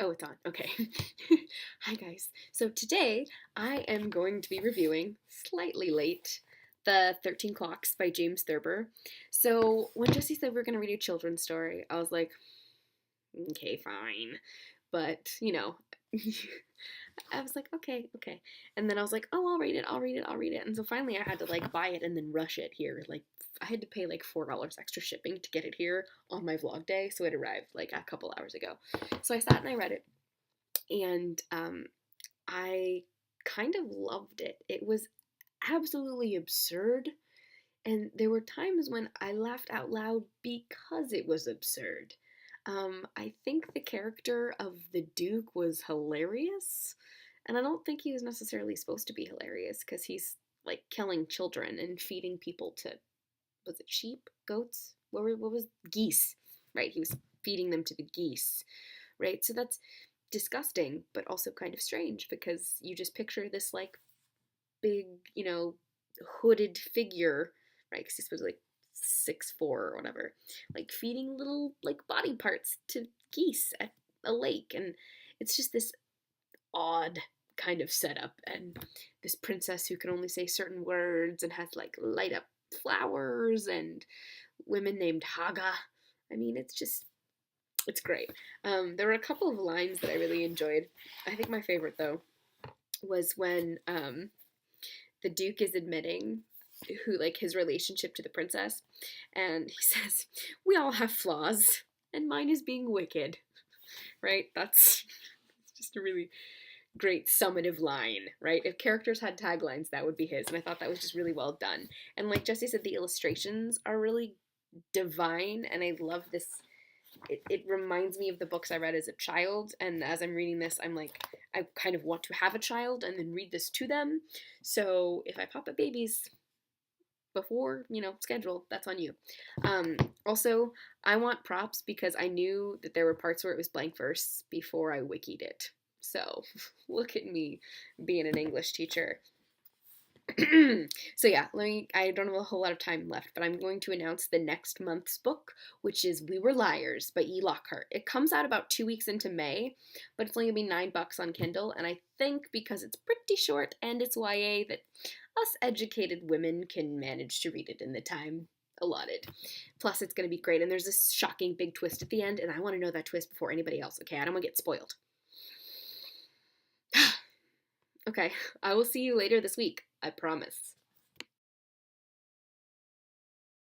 Oh, it's on. Okay. Hi, guys. So today I am going to be reviewing, slightly late, the 13 Clocks by James Thurber. So when Jesse said we are going to read a children's story, I was like, okay, fine. But, I was like, okay, okay. And then I was like, oh, I'll read it, I'll read it, I'll read it. And so finally I had to like buy it and then rush it here. Like I had to pay like $4 extra shipping to get it here on my vlog day. So it arrived like a couple hours ago. So I sat and I read it and I kind of loved it. It was absolutely absurd. And there were times when I laughed out loud because it was absurd. I think the character of the Duke was hilarious, and I don't think he was necessarily supposed to be hilarious because he's like killing children and feeding people to, was it sheep, goats? What was geese? Right, he was feeding them to the geese, right? So that's disgusting, but also kind of strange because you just picture this like big, hooded figure, right? Because he's supposed to be like 6'4" or whatever, like feeding little like body parts to geese at a lake, and it's just this odd kind of setup. And this princess who can only say certain words and has like light up flowers and women named Haga. I mean, it's great. There were a couple of lines that I really enjoyed. I think my favorite though was when the Duke is admitting who like his relationship to the princess, and he says, "We all have flaws, and mine is being wicked." Right? That's just a really great summative line, right? If characters had taglines, that would be his, and I thought that was just really well done. And like Jesse said, the illustrations are really divine, and I love this. It reminds me of the books I read as a child, and as I'm reading this, I'm like, I kind of want to have a child and then read this to them. So if I pop up babies before, schedule, that's on you. Also, I want props because I knew that there were parts where it was blank verse before I wikied it. So look at me being an English teacher. So yeah, I don't have a whole lot of time left, but I'm going to announce the next month's book, which is We Were Liars by E. Lockhart. It comes out about 2 weeks into May, but it's only gonna be $9 on Kindle, and I think because it's pretty short and it's YA that us educated women can manage to read it in the time allotted. Plus, it's gonna be great, and there's this shocking big twist at the end, and I want to know that twist before anybody else, okay? I don't want to get spoiled. Okay, I will see you later this week. I promise.